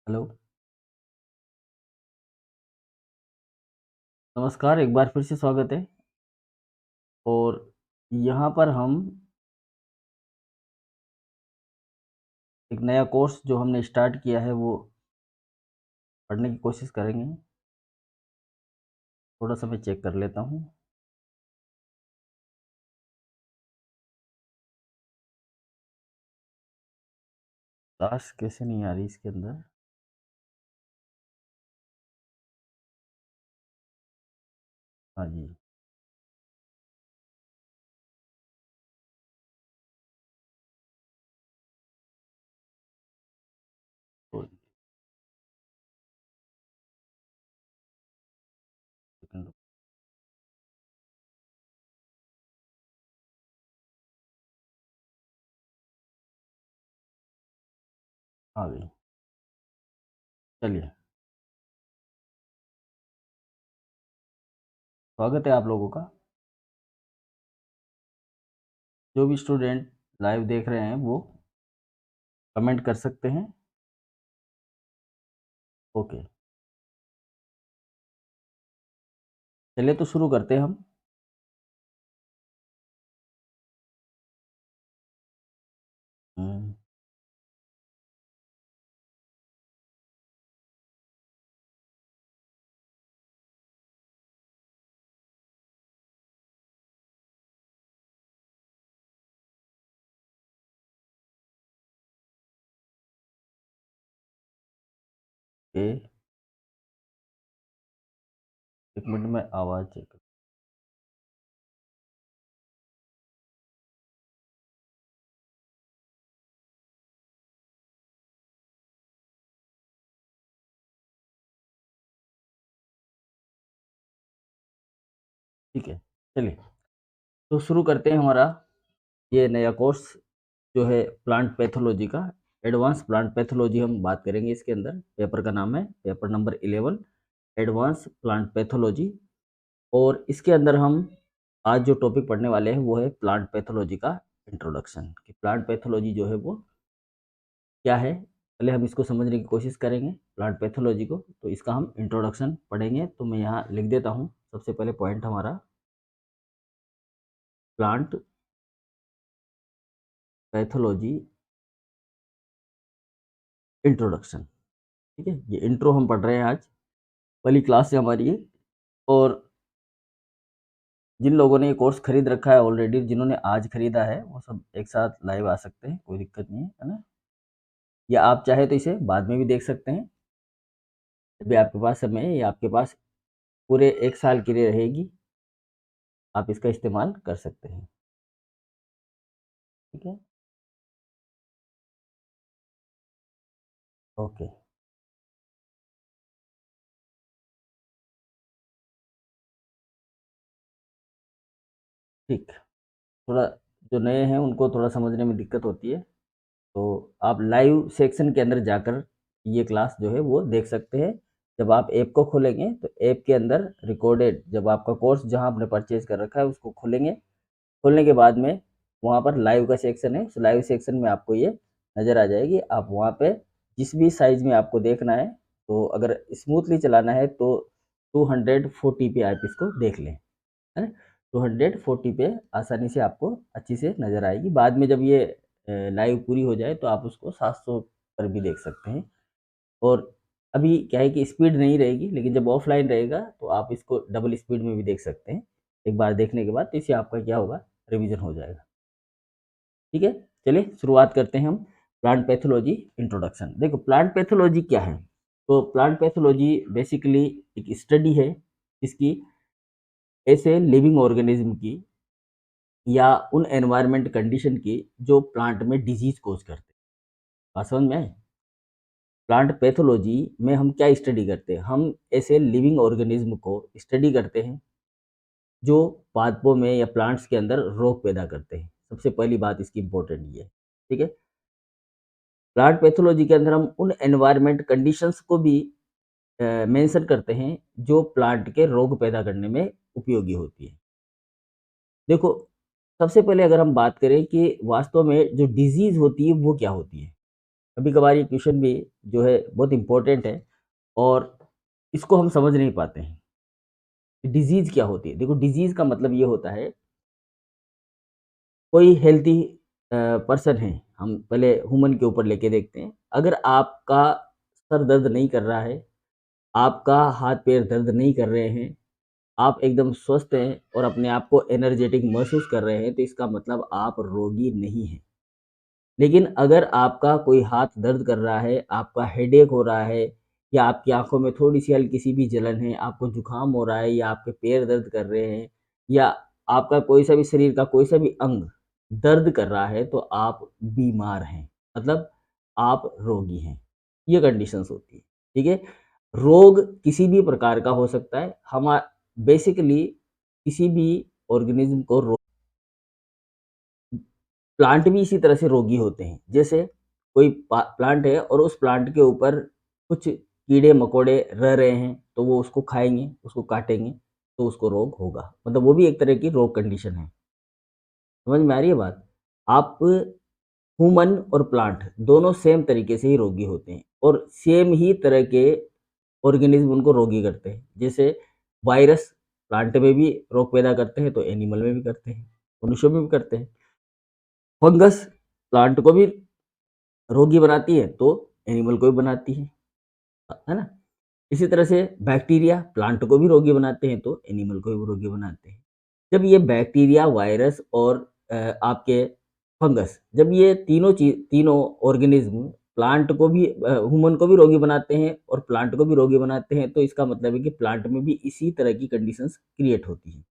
Hello, नमस्कार, एक बार फिर से स्वागत है। और यहाँ पर हम एक नया कोर्स जो हमने स्टार्ट किया है वो पढ़ने की कोशिश करेंगे। थोड़ा-सा मैं चेक कर लेता हूँ। क्लास कैसे नहीं आ रही इसके अंदर? हाँ जी, तो सेकंड आ गई। चलिए, स्वागत है आप लोगों का। जो भी स्टूडेंट लाइव देख रहे हैं वो कमेंट कर सकते हैं। ओके, चलिए तो शुरू करते हैं हम। हुँ, ओके, 1 मिनट में आवाज़ चेक। ठीक है, चलिए तो शुरू करते हैं हमारा ये नया कोर्स जो है प्लांट पैथोलॉजी का। एडवांस प्लांट पैथोलॉजी हम बात करेंगे इसके अंदर। पेपर का नाम है paper number 11, advance plant pathology. और इसके अंदर हम आज जो टॉपिक पढ़ने वाले हैं वो है प्लांट पैथोलॉजी का इंट्रोडक्शन। कि प्लांट पैथोलॉजी जो है वो क्या है, पहले हम इसको समझने की कोशिश करेंगे प्लांट पैथोलॉजी को। तो इसका हम इंट्रोडक्शन पढ़ेंगे। तो मैं यहाँ लिख देता हूँ सबसे पहले पॉइंट हमारा, प्लांट पैथोलॉजी इंट्रोडक्शन। ठीक है, ये इंट्रो हम पढ़ रहे हैं आज, पहली क्लास है हमारी ये। और जिन लोगों ने ये कोर्स खरीद रखा है ऑलरेडी, जिन्होंने आज खरीदा है वो सब एक साथ लाइव आ सकते हैं, कोई दिक्कत नहीं है ना। या आप चाहे तो इसे बाद में भी देख सकते हैं, जब भी आपके पास समय है, या आपके पास पूरे 1 साल के लिए रहेगी, आप इसका इस्तेमाल कर सकते हैं। ठीक है, ओके, ठीक। थोड़ा जो नए हैं उनको थोड़ा समझने में दिक्कत होती है, तो आप लाइव सेक्शन के अंदर जाकर ये क्लास जो है वो देख सकते हैं। जब आप ऐप को खोलेंगे तो ऐप के अंदर रिकॉर्डेड, जब आपका कोर्स जहाँ आपने परचेज कर रखा है उसको खोलेंगे, खोलने के बाद में वहाँ पर लाइव का सेक्शन है। उस लाइव सेक्शन में आपको ये नज़र आ जाएगी। आप वहाँ पे जिस भी साइज़ में आपको देखना है, तो अगर स्मूथली चलाना है तो 240 पे आप इसको देख लें, है ना? 240 पे आसानी से आपको अच्छी से नज़र आएगी। बाद में जब ये लाइव पूरी हो जाए तो आप उसको 700 पर भी देख सकते हैं। और अभी क्या है कि स्पीड नहीं रहेगी, लेकिन जब ऑफ़लाइन रहेगा तो आप इसको डबल स्पीड में भी देख सकते हैं। एक बार देखने के बाद तो इससे आपका क्या होगा, रिवीजन हो जाएगा। ठीक है? चलिए शुरुआत करते हैं हम। Plant pathology introduction. देखो प्लांट पैथोलॉजी क्या है? तो प्लांट पैथोलॉजी बेसिकली एक स्टडी है इसकी, ऐसे लिविंग ऑर्गेनिज़्म की या उन एनवायरनमेंट कंडीशन की जो प्लांट में डिज़ीज़ कॉज़ करते हैं। बात समझ में आई? प्लांट पैथोलॉजी में हम क्या स्टडी करते हैं? हम ऐसे लिविंग ऑर्गेनिज़्म को स्टडी करते हैं जो पादपों में या प्लांट्स के अंदर रोग पैदा करते हैं। सबसे पहली बात इसकी इम्पोर्टेंट ये है। ठीक है? प्लांट पैथोलॉजी के अंदर हम उन एनवायरनमेंट कंडीशंस को भी मेंशन करते हैं जो प्लांट के रोग पैदा करने में उपयोगी होती है। देखो, सबसे पहले अगर हम बात करें कि वास्तव में जो डिज़ीज़ होती है वो क्या होती है? कभी कभार ये क्वेश्चन भी जो है बहुत इंपॉर्टेंट है और इसको हम समझ नहीं पाते हैं। डिजीज क्या होती है? देखो, डिजीज का मतलब ये होता है कोई हेल्थी पर्सन है, हम पहले ह्यूमन के ऊपर लेके देखते हैं। अगर आपका सर दर्द नहीं कर रहा है, आपका हाथ पैर दर्द नहीं कर रहे हैं, आप एकदम स्वस्थ हैं और अपने आप को एनर्जेटिक महसूस कर रहे हैं, तो इसका मतलब आप रोगी नहीं हैं। लेकिन अगर आपका कोई हाथ दर्द कर रहा है, आपका हेडेक हो रहा है या आपकी आँखों में थोड़ी-सी हल्की-सी भी जलन है, आपको जुकाम हो रहा है या आपके पैर दर्द कर रहे हैं या आपका कोई-सा भी शरीर का कोई-सा भी अंग दर्द कर रहा है, तो आप बीमार हैं, मतलब आप रोगी हैं। ये कंडीशंस होती है, ठीक है? रोग किसी भी प्रकार का हो सकता है। बेसिकली किसी भी ऑर्गेनिज़्म को रो प्लांट भी इसी तरह से रोगी होते हैं। जैसे कोई प्लांट है और उस प्लांट के ऊपर कुछ कीड़े मकोड़े रह रहे हैं, तो वो उसको खाएंगे, उसको काटेंगे, तो उसको रोग होगा। मतलब वो भी एक तरह की रोग कंडीशन है। समझ में आ रही है बात? आप ह्यूमन और प्लांट दोनों सेम तरीके से ही रोगी होते हैं और सेम ही तरह के ऑर्गेनिज्म उनको रोगी करते हैं। जैसे वायरस प्लांट में भी रोग पैदा करते हैं, तो एनिमल में भी करते हैं, मनुष्यों में भी करते हैं। फंगस प्लांट को भी रोगी बनाती है, तो एनिमल को भी बनाती है ना? इसी तरह से बैक्टीरिया प्लांट को भी रोगी बनाते हैं, तो एनिमल को भी रोगी बनाते हैं। जब ये बैक्टीरिया, वायरस और आपके फंगस, जब ये तीनों ऑर्गेनिज्म प्लांट को भी ह्यूमन को भी रोगी बनाते हैं और प्लांट को भी रोगी बनाते हैं, तो इसका मतलब है कि प्लांट में भी इसी तरह की कंडीशंस क्रिएट होती हैं।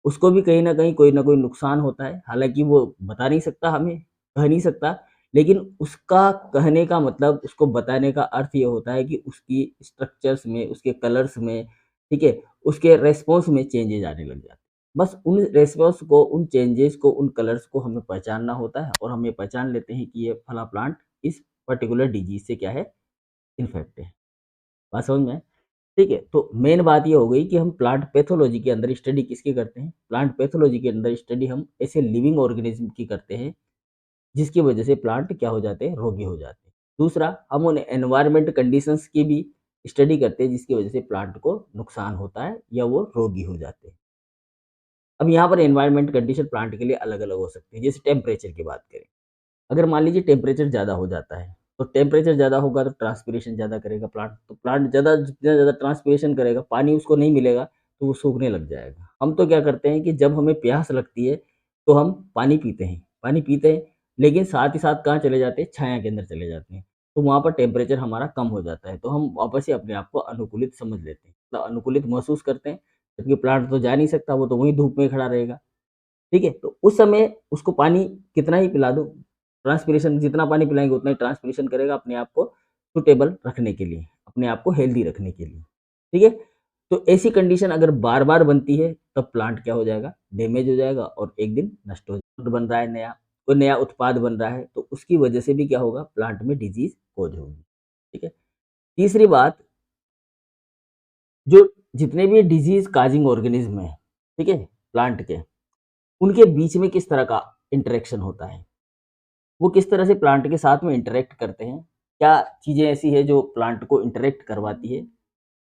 उसको भी कहीं न कहीं कोई न कोई नुकसान होता है, हालाँकि वो बता नहीं सकता हमें, कह नहीं सकता, लेकिन उसका कहने का मतलब, उसको बताने का अर्थ ये होता है कि उसकी स्ट्रक्चर्स में, उसके कलर्स में, ठीक है? उसके रिस्पॉन्स में चेंजेज़ आने लग जाते हैं। बस उन रिस्पॉन्स को, उन चेंजेज़ को, उन कलर्स को हमें पहचानना होता है और हम ये पहचान लेते हैं कि ये फला प्लांट इस पर्टिकुलर डिजीज़ से क्या है, इन्फेक्ट है। बात समझ में आई? ठीक है, तो मेन बात ये हो गई कि हम प्लांट पैथोलॉजी के अंदर स्टडी किसकी करते हैं? प्लांट पैथोलॉजी के अंदर स्टडी हम ऐसे लिविंग ऑर्गेनिज्म की करते हैं, जिसकी वजह से प्लांट क्या हो जाते हैं? रोगी हो जाते हैं। दूसरा, हम उन एनवायरनमेंट कंडीशंस की भी स्टडी करते हैं, जिसकी वजह से प्लांट को नुकसान होता है या वो रोगी हो जाते हैं। अब यहाँ पर एनवायरनमेंट कंडीशन प्लांट के लिए अलग-अलग हो सकती है। जैसे टेम्परेचर की बात करें, अगर मान लीजिए टेम्परेचर ज़्यादा हो जाता है, तो टेम्परेचर ज़्यादा होगा तो ट्रांसपिरेशन ज़्यादा करेगा प्लांट, तो प्लांट जितना ज़्यादा ट्रांसपिरेशन करेगा, पानी उसको नहीं मिलेगा, तो वो सूखने लग जाएगा। हम तो क्या करते हैं कि जब हमें प्यास लगती है, तो हम पानी पीते हैं, लेकिन साथ ही साथ कहाँ चले जाते हैं? छाया के अंदर चले जाते हैं। तो वहाँ पर टेम्परेचर हमारा कम हो जाता है, तो हम वापस से अपने आप को अनुकूलित समझ लेते हैं, मतलब अनुकूलित महसूस करते हैं, जबकि प्लांट तो जा नहीं सकता, वो तो वहीं धूप में खड़ा रहेगा। ठीक है? तो उस समय उसको पानी कितना ही पिला दो, ट्रांसपिरेशन जितना पानी पिलाएँगे उतना ही ट्रांसपिरेशन करेगा अपने आप को सूटेबल रखने के लिए, अपने आप को हेल्दी रखने के लिए। ठीक है? तो ऐसी कंडीशन अगर बार-बार बनती है, तब प्लांट क्या हो जाएगा? डैमेज हो जाएगा और एक दिन नष्ट हो जाएगा। बन रहा है नया, कोई नया उत्पाद बन रहा है, तो उसकी वजह से भी क्या होगा? प्लांट में डिजीज़ कॉज़ होगी। ठीक है? तीसरी बात, जो जितने भी डिजीज़ कॉज़िंग ऑर्गेनिज़्म हैं, ठीक है? प्लांट के, उनके बीच में किस तरह का इंटरेक्शन होता है? वो किस तरह से प्लांट के साथ में इंटरैक्ट करते हैं? क्या चीज़ें ऐसी हैं जो प्लांट को इंटरैक्ट करवाती है?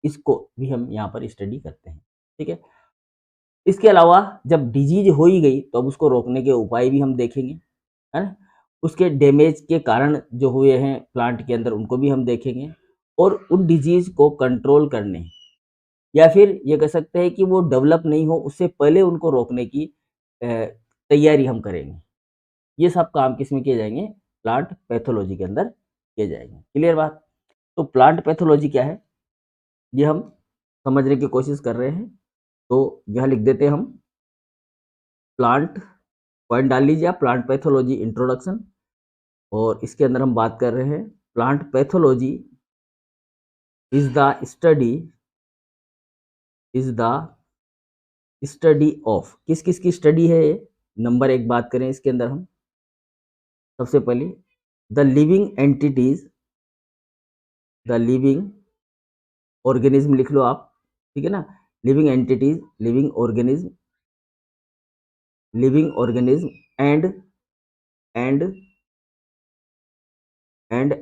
इसको भी हम यहाँ पर स्टडी करते हैं, ठीक है? इसके अलावा जब डिजीज़ हो ही गई, तो अब उसको रोकने के उपाय भी हम देखेंगे, है ना? उसके डैमेज के कारण जो हुए हैं प्लांट के अंदर, उनको भी हम देखेंगे और उन डिजीज़ को कंट्रोल करने या फिर ये कह सकते हैं कि वो डेवलप नहीं हो, उससे पहले उनको रोकने की अ, तैयारी हम करेंगे। ये सब काम किसमें किए जाएँगे? प्लांट पैथोलॉजी के अंदर किए जाएँगे। क्लियर बात? तो प्लांट पैथोलॉजी क्या है? ये हम समझने की कोशिश कर रहे हैं। तो यहाँ लिख देते हैं हम, प्लांट, पॉइंट डाल लीजिए आप, प्लांट पैथोलॉजी इंट्रोडक्शन, और इसके अंदर हम बात कर रहे हैं plant pathology is the study is the study of, किस-किस की स्टडी है ये? नंबर 1 बात करें इसके अंदर हम, सबसे पहले the living entities, the living organism लिख लो आप, ठीक है ना? Living entities, living organism and and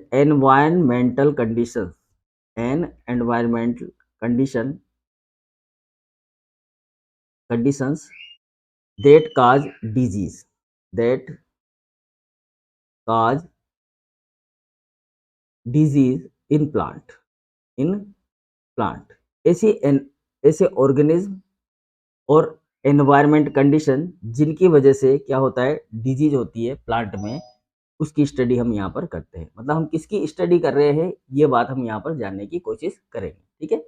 environmental conditions that cause disease that cause disease in plant ऐसे ऐसे ऑर्गेनिज्म और एनवायरमेंट कंडीशन जिनकी वजह से क्या होता है, डिजीज होती है प्लांट में, उसकी स्टडी हम यहाँ पर करते हैं। मतलब हम किसकी स्टडी कर रहे हैं, ये बात हम यहाँ पर जानने की कोशिश करेंगे। ठीक है।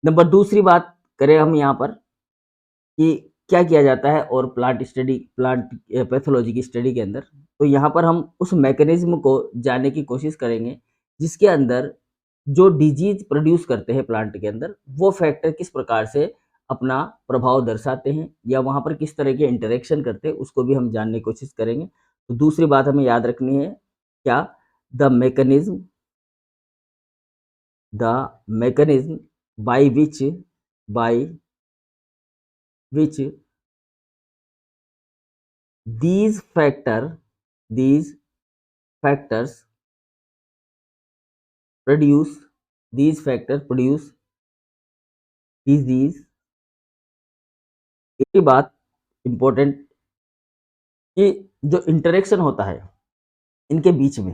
नंबर दूसरी बात करें हम यहाँ पर कि क्या किया जाता है और प्लांट पैथोलॉजी की स्टडी के अंदर, तो यहाँ पर हम उस मैकेनिज्म को जानने की कोशिश करेंगे जिसके अंदर जो डिजीज प्रोड्यूस करते हैं प्लांट के अंदर, वो फैक्टर किस प्रकार से अपना प्रभाव दर्शाते हैं या वहाँ पर किस तरह के इंटरेक्शन करते हैं, उसको भी हम जानने की कोशिश करेंगे। तो दूसरी बात हमें याद रखनी है, क्या, the mechanism by which these factors produce disease। एक बात इंपॉर्टेंट कि जो इंटरेक्शन होता है इनके बीच में,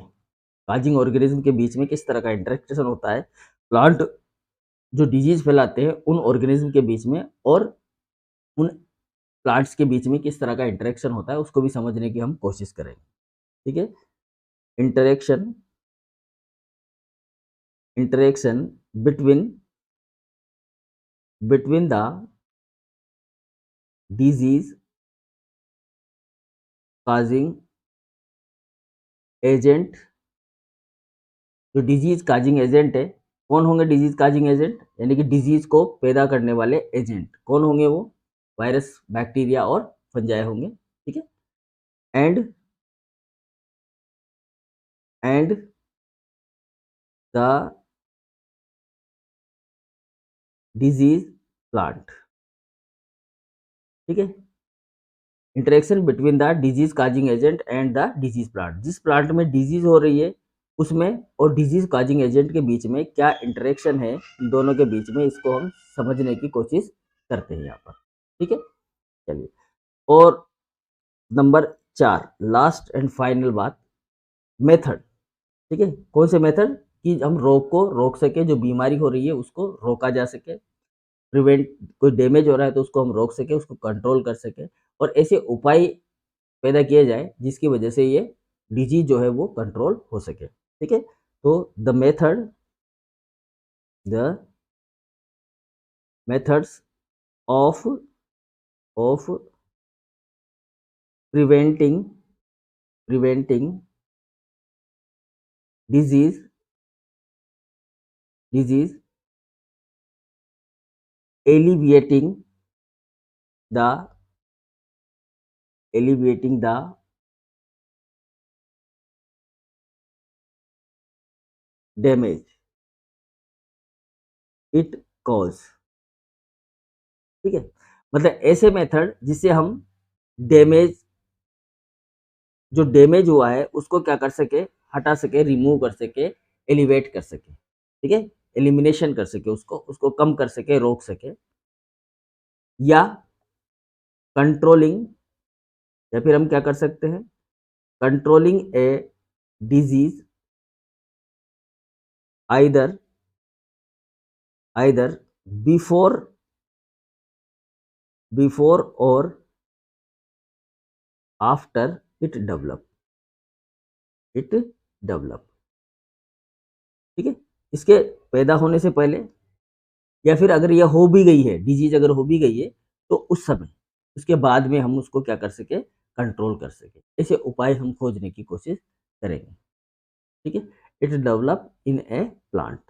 काजिंग ऑर्गेनिज्म के बीच में किस तरह का इंटरेक्शन होता है, प्लांट जो डिजीज फैलाते हैं उन ऑर्गेनिज्म के बीच में और उन प्लांट्स के बीच में किस तरह का इंटरेक्शन होता है, उसको भी समझने की हम कोशिश करेंगे। ठीक है। Interaction between the disease causing agent, जो डिजीज काजिंग एजेंट है, कौन होंगे डिजीज काजिंग एजेंट, यानी कि डिजीज को पैदा करने वाले एजेंट कौन होंगे, वो वायरस, बैक्टीरिया और फंजाई होंगे। ठीक है। And the disease plant. ठीक है। Interaction between the disease causing agent and the disease plant, जिस प्लांट में डिजीज हो रही है उसमें और डिजीज काजिंग एजेंट के बीच में क्या इंटरेक्शन है, इन दोनों के बीच में, इसको हम समझने की कोशिश करते हैं यहाँ पर। ठीक है। चलिए, और नंबर 4 लास्ट एंड फाइनल बात, मेथड। ठीक है। कौन से मेथड, कि हम रोग को रोक सके, जो बीमारी हो रही है उसको रोका जा सके, प्रिवेंट, कोई डैमेज हो रहा है तो उसको हम रोक सके, उसको कंट्रोल कर सके, और ऐसे उपाय पैदा किए जाए जिसकी वजह से ये डिजीज जो है वो कंट्रोल हो सके। ठीक है। तो the methods of preventing disease alleviating the damage it cause। ठीक है। मतलब ऐसे मेथड जिससे हम डैमेज, जो डैमेज हुआ है उसको क्या कर सके, हटा सके, रिमूव कर सके, एलिवेट कर सके। ठीक है। एलिमिनेशन कर सके, उसको कम कर सके, रोक सके, या कंट्रोलिंग, या फिर हम क्या कर सकते हैं, controlling a disease either before और आफ्टर इट डेवलप। ठीक है। इसके पैदा होने से पहले, या फिर अगर यह हो भी गई है, डिजीज अगर हो भी गई है, तो उस समय, उसके बाद में हम उसको क्या कर सके, कंट्रोल कर सके। ऐसे उपाय हम खोजने की कोशिश करेंगे। ठीक है। It develop in A plant.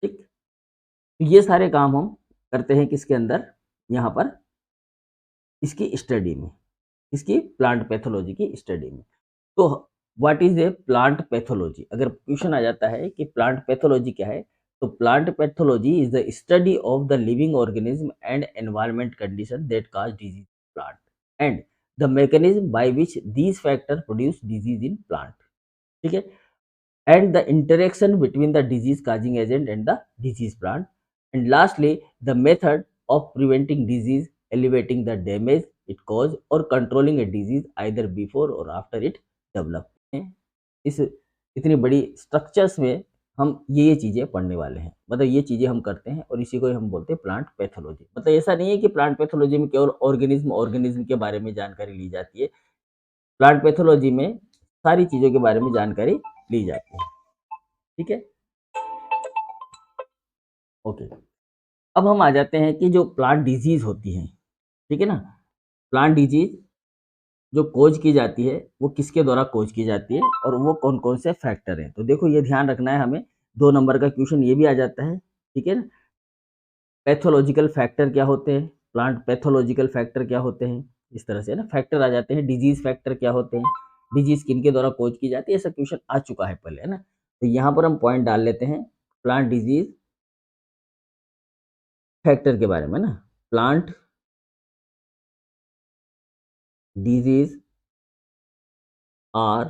ठीक। तो ये सारे काम हम करते हैं किसके अंदर, यहाँ पर, इसकी स्टडी में, इसकी प्लांट पैथोलॉजी की स्टडी में। तो what is a plant pathology, अगर क्वेश्चन आ जाता है कि प्लांट पैथोलॉजी क्या है, तो plant pathology is the study of the living organism and environment condition that cause disease plant and the mechanism by which these factor produce disease in plant, ठीक है, and the interaction between the disease causing agent and the disease plant, and lastly the method of preventing disease, elevating the damage it cause or controlling a disease either before or after it develop। इस इतनी बड़ी structures में हम ये चीज़ें पढ़ने वाले हैं, मतलब ये चीज़ें हम करते हैं और इसी को हम बोलते हैं प्लांट पैथोलॉजी। मतलब ऐसा नहीं है कि प्लांट पैथोलॉजी में केवल ऑर्गेनिज्म के बारे में जानकारी ली जाती है, प्लांट पैथोलॉजी में सारी चीज़ों के बारे में जानकारी ली जाती है, ठीक है, ओके। अब हम आ जाते हैं कि जो प्लांट डिजीज होती है, ठीक है ना, प्लांट डिजीज जो खोज की जाती है वो किसके द्वारा खोज की जाती है और वो कौन कौन से फैक्टर हैं। तो देखो ये ध्यान रखना है हमें, 2 नंबर का क्वेश्चन ये भी आ जाता है, ठीक है ना। पैथोलॉजिकल फैक्टर क्या होते हैं, प्लांट पैथोलॉजिकल फैक्टर क्या होते हैं, इस तरह से ना फैक्टर आ जाते हैं। डिजीज फैक्टर क्या होते हैं, डिजीज किनके द्वारा खोज की जाती है, ऐसा क्वेश्चन आ चुका है पहले, है ना। तो यहाँ पर हम पॉइंट डाल लेते हैं प्लांट डिजीज फैक्टर के बारे में ना। Plant disease are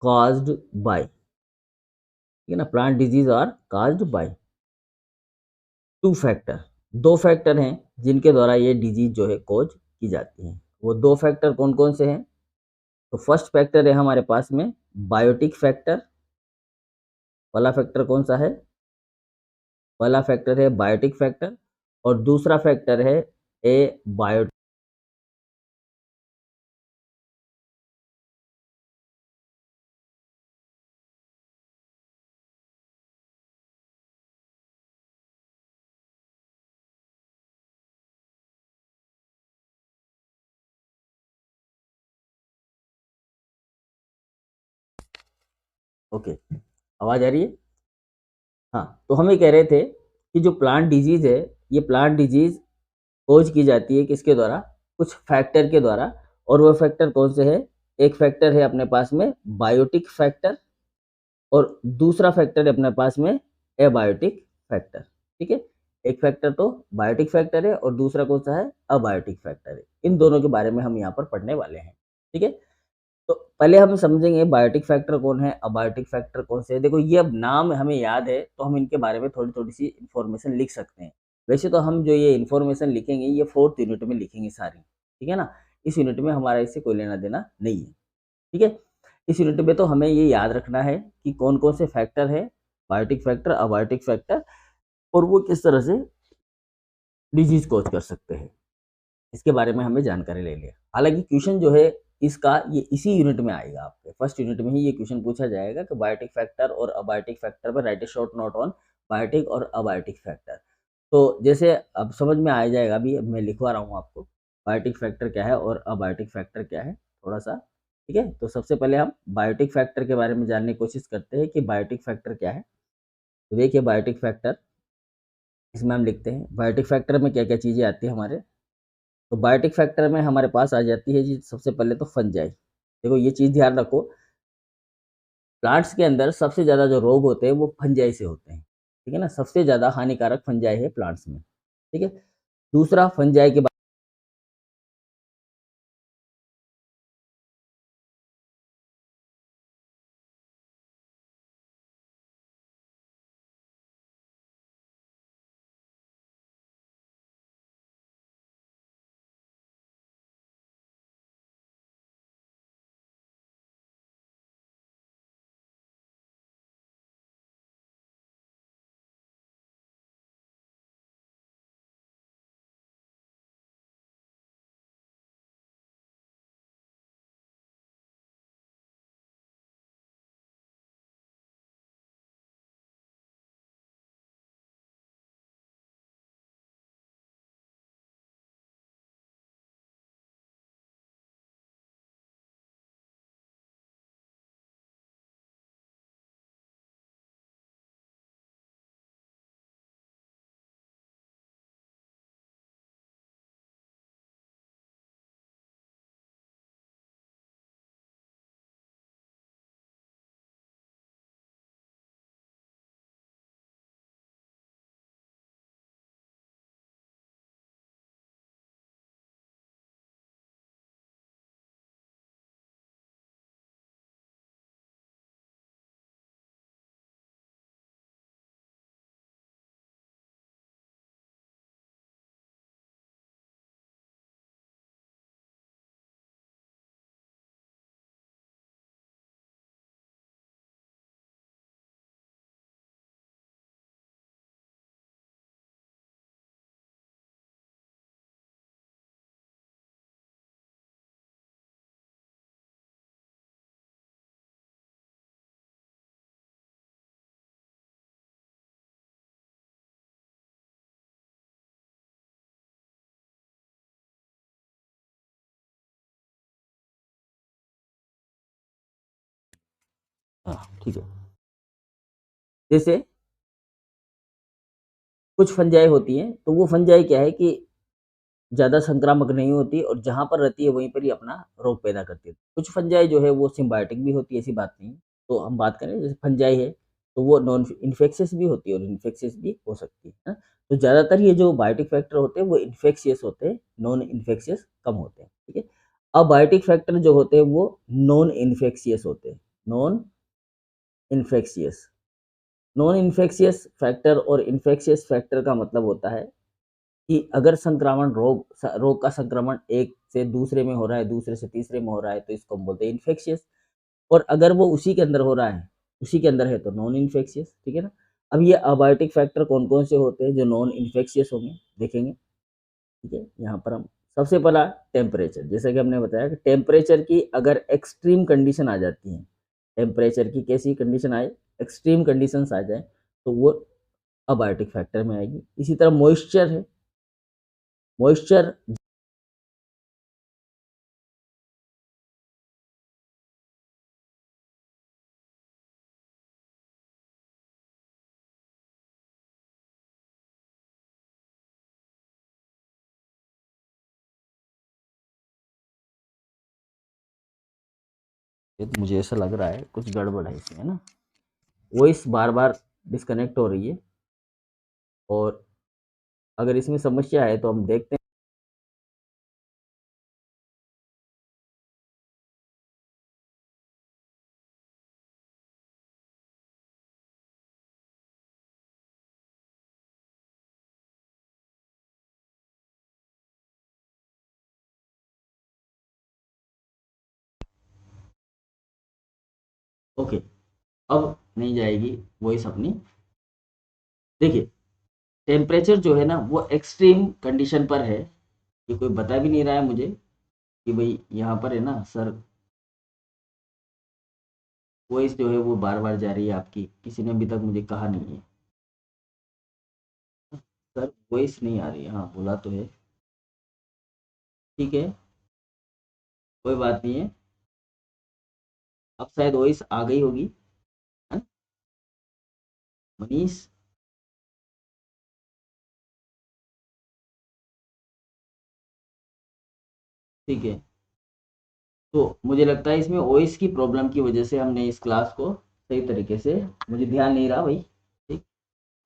caused by, ठीक है ना, plant disease are caused by two factor, 2 factor हैं जिनके द्वारा ये डिजीज जो है खोज की जाती है। वो 2 फैक्टर कौन कौन से हैं, तो फर्स्ट फैक्टर है हमारे पास में बायोटिक फैक्टर, पहला फैक्टर कौन सा है, पहला फैक्टर है बायोटिक फैक्टर और दूसरा फैक्टर है ए बायो, ओके, आवाज आ रही है, हाँ। तो हम ये कह रहे थे कि जो प्लांट डिजीज है, ये प्लांट डिजीज खोज की जाती है किसके द्वारा, कुछ फैक्टर के द्वारा, और वो फैक्टर कौन से है, एक फैक्टर है अपने पास में बायोटिक फैक्टर और दूसरा फैक्टर है अपने पास में एबायोटिक फैक्टर, ठीक है। एक फैक्टर तो बायोटिक फैक्टर है और दूसरा कौन सा है, अबायोटिक फैक्टर है। इन दोनों के बारे में हम यहाँ पर पढ़ने वाले हैं, ठीक है। तो पहले हम समझेंगे बायोटिक फैक्टर कौन है, अबायोटिक फैक्टर कौन से है। देखो ये अब नाम हमें याद है तो हम इनके बारे में थोड़ी थोड़ी सी इन्फॉर्मेशन लिख सकते हैं। वैसे तो हम जो ये इन्फॉर्मेशन लिखेंगे ये 4th यूनिट में लिखेंगे सारी, ठीक है ना। इस यूनिट में हमारा इससे कोई लेना देना नहीं है, ठीक है। इस यूनिट में तो हमें ये याद रखना है कि कौन कौन से फैक्टर है, बायोटिक फैक्टर, अबायोटिक फैक्टर, और वो किस तरह से डिजीज कॉज कर सकते हैं, इसके बारे में हमें जानकारी ले लिया। हालांकि क्वेश्चन जो है इसका ये इसी यूनिट में आएगा, आपके फर्स्ट यूनिट में ही ये क्वेश्चन पूछा जाएगा कि बायोटिक फैक्टर और अबायोटिक फैक्टर पर write a short note on biotic और अबायोटिक फैक्टर। तो जैसे अब समझ में आ जाएगा, अभी मैं लिखवा रहा हूँ आपको बायोटिक फैक्टर क्या है और अबायोटिक फैक्टर क्या है थोड़ा सा, ठीक है। तो सबसे पहले हम बायोटिक फैक्टर के बारे में जानने की कोशिश करते हैं कि बायोटिक फैक्टर क्या है। तो देखिए बायोटिक फैक्टर, इसमें हम लिखते हैं बायोटिक फैक्टर में क्या क्या चीज़ें आती है हमारे। तो बायोटिक फैक्टर में हमारे पास आ जाती है जी सबसे पहले तो फंजाई। देखो ये चीज़ ध्यान रखो, प्लांट्स के अंदर सबसे ज़्यादा जो रोग होते हैं वो फंजाई से होते हैं, ठीक है ना। सबसे ज़्यादा हानिकारक फंजाई है प्लांट्स में, ठीक है। दूसरा फंजाई के हाँ ठीक है। जैसे कुछ फंजाई होती हैं, तो वो फंजाई क्या है कि ज़्यादा संक्रामक नहीं होती और जहाँ पर रहती है वहीं पर ही अपना रोग पैदा करती है। कुछ फंजाई जो है वो सिम्बायोटिक भी होती है, ऐसी बात नहीं है। तो हम बात करें जैसे फंजाई है, तो वो नॉन इन्फेक्शियस भी होती है और इन्फेक्शियस भी हो सकती है। तो ज़्यादातर ये जो बायोटिक फैक्टर होते हैं वो इन्फेक्शियस होते हैं, नॉन इन्फेक्शियस कम होते हैं, ठीक है। अबायोटिक फैक्टर जो होते हैं वो नॉन इन्फेक्शियस होते हैं, non infectious. Non infectious factor और इन्फेक्शियस फैक्टर का मतलब होता है कि अगर संक्रमण रोग का संक्रमण एक से दूसरे में हो रहा है, दूसरे से तीसरे में हो रहा है, तो इसको हम बोलते हैं इन्फेक्शियस। और अगर वो उसी के अंदर हो रहा है, उसी के अंदर है, तो नॉन इन्फेक्शियस, ठीक है ना। अब ये अबायोटिक फैक्टर कौन कौन से होते हैं जो नॉन इन्फेक्शियस होंगे, देखेंगे, ठीक है। यहाँ पर हम सबसे पहला टेम्परेचर, जैसा कि हमने बताया कि टेम्परेचर की अगर एक्सट्रीम कंडीशन आ जाती है, टेम्परेचर की कैसी कंडीशन आए, एक्सट्रीम कंडीशंस आ जाए, तो वो अबायोटिक फैक्टर में आएगी। इसी तरह मॉइस्चर है, मॉइस्चर ये तो मुझे ऐसा लग रहा है कुछ गड़बड़ है इसमें, है ना। वॉइस बार बार डिस्कनेक्ट हो रही है और अगर इसमें समस्या है तो हम देखते हैं। ओके, अब नहीं जाएगी वॉइस अपनी। देखिए, टेम्परेचर जो है ना वो एक्सट्रीम कंडीशन पर है। ये कोई बता भी नहीं रहा है मुझे कि भाई यहाँ पर है ना सर, वॉइस जो है वो बार बार जा रही है आपकी, किसी ने अभी तक मुझे कहा नहीं है सर वॉइस नहीं आ रही है। हाँ बोला तो है, ठीक है, कोई बात नहीं है। अब शायद वॉइस आ गई होगी, है ना मनीष। ठीक है, तो मुझे लगता है इसमें वॉइस की प्रॉब्लम की वजह से हमने इस क्लास को सही तरीके से, मुझे ध्यान नहीं रहा भाई, ठीक।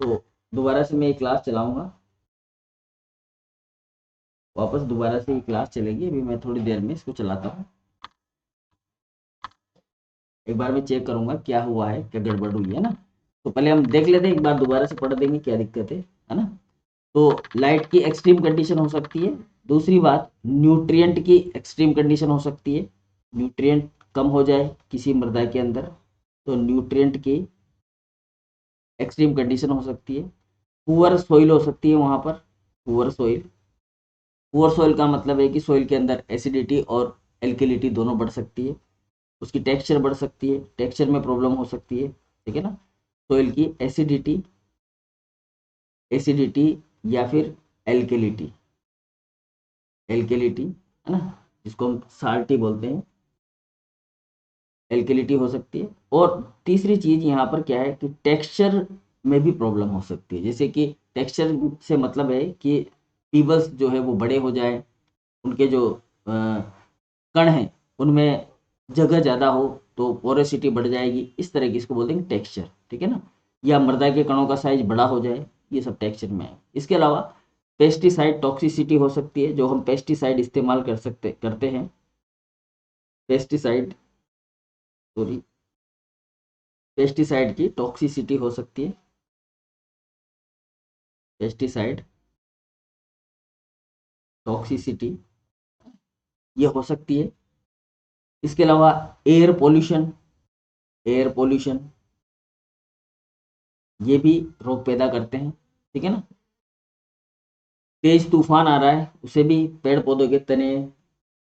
तो दोबारा से मैं ये क्लास चलाऊंगा, वापस दोबारा से ये क्लास चलेगी। अभी मैं थोड़ी देर में इसको चलाता हूँ, एक बार मैं चेक करूंगा क्या हुआ है, क्या गड़बड़ हुई है ना। तो पहले हम देख लेते हैं, एक बार दोबारा से पढ़ देंगे क्या दिक्कत है ना। तो लाइट की एक्सट्रीम कंडीशन हो सकती है। दूसरी बात, न्यूट्रिएंट की एक्सट्रीम कंडीशन हो सकती है, न्यूट्रिएंट कम हो जाए किसी मृदा के अंदर, तो न्यूट्रिएंट की एक्सट्रीम कंडीशन हो सकती है। पुअर सोइल हो सकती है वहां पर, पुअर सोइल। पुअर सोइल का मतलब है कि सोइल के अंदर एसिडिटी और एल्किलिटी दोनों बढ़ सकती है, उसकी टेक्सचर बढ़ सकती है, टेक्सचर में प्रॉब्लम हो सकती है, ठीक है ना। सोइल की एसिडिटी, एसिडिटी या फिर एल्किलिटी, एल्किलिटी है ना, जिसको हम साल्टी बोलते हैं, एल्किलिटी हो सकती है। और तीसरी चीज यहाँ पर क्या है कि टेक्सचर में भी प्रॉब्लम हो सकती है। जैसे कि टेक्सचर से मतलब है कि पीबल्स जो है वो बड़े हो जाए, उनके जो कण हैं उनमें जगह ज़्यादा हो, तो पोरोसिटी बढ़ जाएगी, इस तरह की इसको बोलते हैं टेक्सचर, ठीक है ना। या मृदा के कणों का साइज बड़ा हो जाए, ये सब टेक्सचर में है। इसके अलावा पेस्टिसाइड टॉक्सिसिटी हो सकती है, जो हम पेस्टिसाइड इस्तेमाल करते हैं, पेस्टिसाइड, सॉरी, पेस्टिसाइड की टॉक्सिसिटी हो सकती है, पेस्टिसाइड टॉक्सिसिटी ये हो सकती है। इसके अलावा एयर पोल्यूशन, एयर पोल्यूशन ये भी रोग पैदा करते हैं, ठीक है ना। तेज तूफान आ रहा है, उसे भी पेड़ पौधों के तने,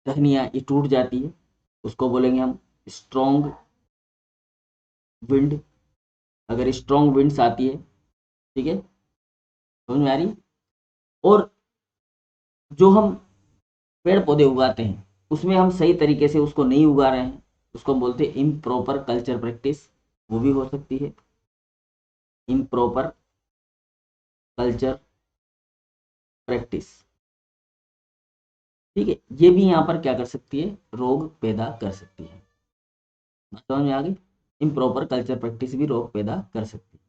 टहनियाँ ये टूट जाती है, उसको बोलेंगे हम स्ट्रॉन्ग विंड। अगर स्ट्रॉन्ग विंड्स आती है, ठीक है, समझ में आ रही। और जो हम पेड़ पौधे उगाते हैं उसमें हम सही तरीके से उसको नहीं उगा रहे हैं, उसको हम बोलते हैं इम्प्रॉपर कल्चर प्रैक्टिस। वो भी हो सकती है। इम्प्रॉपर कल्चर प्रैक्टिस, ठीक है, ये भी यहाँ पर क्या कर सकती है, रोग पैदा कर सकती है। समझ में आ गई? इम्प्रॉपर कल्चर प्रैक्टिस भी रोग पैदा कर सकती है।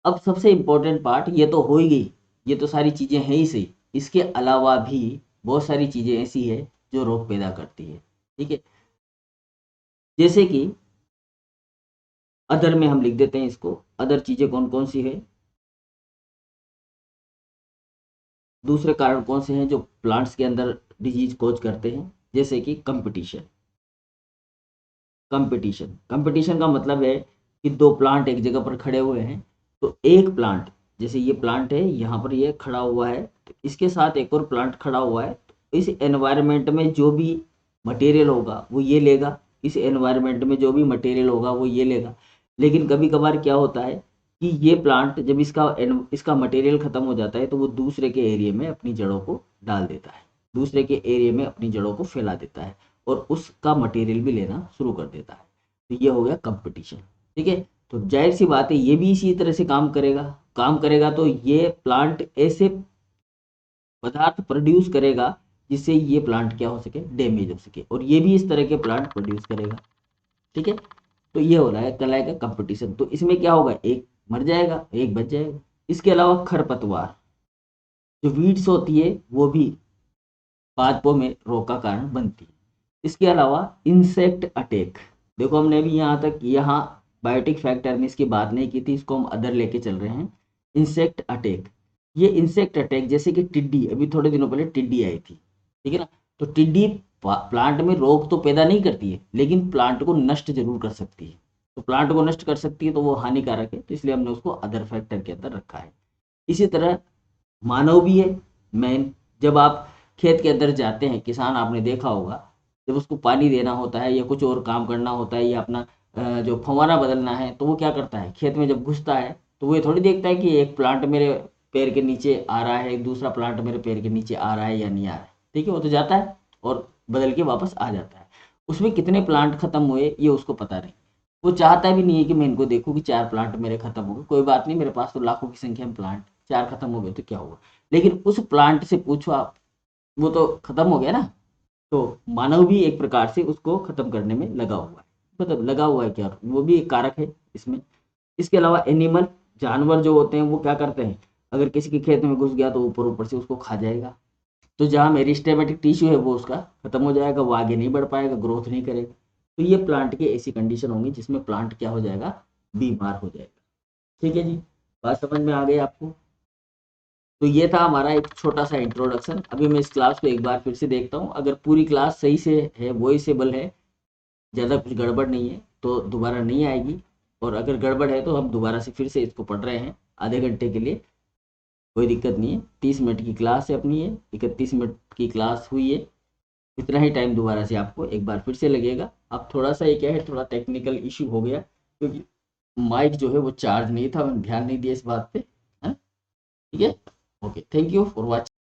अब सबसे इंपॉर्टेंट पार्ट, ये तो हो ही गई, ये तो सारी चीजें हैं ही सही, इसके अलावा भी बहुत सारी चीजें ऐसी है जो रोग पैदा करती है, ठीक है। जैसे कि अदर में हम लिख देते हैं इसको, अदर चीजें कौन कौन सी है, दूसरे कारण कौन से हैं जो प्लांट्स के अंदर डिजीज कोज करते हैं। जैसे कि कंपटीशन, कंपटीशन कंपटीशन का मतलब है कि दो प्लांट एक जगह पर खड़े हुए हैं, तो एक प्लांट, जैसे ये प्लांट है यहाँ पर ये खड़ा हुआ है, तो इसके साथ एक और प्लांट खड़ा हुआ है, तो इस एनवायरनमेंट में जो भी मटेरियल होगा वो ये लेगा, इस एनवायरनमेंट में जो भी मटेरियल होगा वो ये लेगा। लेकिन कभी कभार क्या होता है कि ये प्लांट जब इसका मटेरियल खत्म हो जाता है तो वो दूसरे के एरिया में अपनी जड़ों को डाल देता है, दूसरे के एरिया में अपनी जड़ों को फैला देता है और उसका मटेरियल भी लेना शुरू कर देता है। तो ये हो गया कंपटीशन, ठीक है। तो जाहिर सी बात है ये भी इसी तरह से काम करेगा तो ये प्लांट ऐसे पदार्थ प्रोड्यूस करेगा जिससे ये प्लांट क्या हो सके, डैमेज हो सके, और ये भी इस तरह के प्लांट प्रोड्यूस करेगा, ठीक है। तो ये हो रहा है कहलाएगा कंपटीशन। तो इसमें क्या होगा, एक मर जाएगा एक बच जाएगा। इसके अलावा खरपतवार, जो वीड्स होती है वो भी पादपों में रोग का कारण बनती है। इसके अलावा इंसेक्ट अटैक, देखो हमने अभी यहाँ तक यहाँ बायोटिक फैक्टर में इसकी बात नहीं की थी, इसको हम अदर लेके चल रहे हैं। इंसेक्ट अटैक, ये इंसेक्ट अटैक जैसे कि टिड्डी, अभी थोड़े दिनों पहले टिड्डी आई थी, ठीक है ना। तो टिड्डी प्लांट में रोग तो पैदा नहीं करती है लेकिन प्लांट को नष्ट जरूर कर सकती है। तो प्लांट को नष्ट कर सकती है तो वो हानिकारक है, तो इसलिए हमने उसको अदर फैक्टर के अंदर रखा है। इसी तरह मानव भी है मेन। जब आप खेत के अंदर जाते हैं, किसान आपने देखा होगा, जब उसको पानी देना होता है या कुछ और काम करना होता है या अपना जो फव्वारा बदलना है, तो वो क्या करता है, खेत में जब घुसता है तो वो ये थोड़ी देखता है कि एक प्लांट मेरे पैर के नीचे आ रहा है, दूसरा प्लांट मेरे पैर के नीचे आ रहा है या नहीं आ रहा है, ठीक है। वो तो जाता है और बदल के वापस आ जाता है। उसमें कितने प्लांट खत्म हुए ये उसको पता नहीं, वो चाहता भी नहीं है कि मैं इनको देखूँ कि 4 प्लांट मेरे खत्म हो गए, कोई बात नहीं, मेरे पास तो लाखों की संख्या में प्लांट, 4 खत्म हो गए तो क्या हुआ। लेकिन उस प्लांट से पूछो आप, वो तो खत्म हो गया ना। तो मानव भी एक प्रकार से उसको खत्म करने में लगा हुआ है, मतलब लगा हुआ है क्या, वो भी एक कारक है इसमें। इसके अलावा एनिमल, जानवर जो होते हैं वो क्या करते हैं, अगर किसी के खेत में घुस गया तो ऊपर ऊपर से उसको खा जाएगा, तो जहाँ मेरिस्टेमेटिक टिश्यू है वो उसका खत्म हो जाएगा, वो आगे नहीं बढ़ पाएगा, ग्रोथ नहीं करेगा। तो ये प्लांट की ऐसी कंडीशन होंगी जिसमें प्लांट क्या हो जाएगा, बीमार हो जाएगा, ठीक है जी। बात समझ में आ गई आपको? तो ये था हमारा एक छोटा सा इंट्रोडक्शन। अभी मैं इस क्लास को एक बार फिर से देखता हूँ, अगर पूरी क्लास सही से है, वॉइसेबल है, ज़्यादा कुछ गड़बड़ नहीं है तो दोबारा नहीं आएगी, और अगर गड़बड़ है तो हम दोबारा से फिर से इसको पढ़ रहे हैं आधे घंटे के लिए, कोई दिक्कत नहीं है। 30 मिनट की क्लास है अपनी, ये 31 मिनट की क्लास हुई है, इतना ही टाइम दोबारा से आपको एक बार फिर से लगेगा। अब थोड़ा सा ये क्या है, थोड़ा टेक्निकल इशू हो गया क्योंकि माइक जो है वो चार्ज नहीं था, मैंने ध्यान नहीं दिया इस बात पे, है। ठीक है, okay, thank you for watching.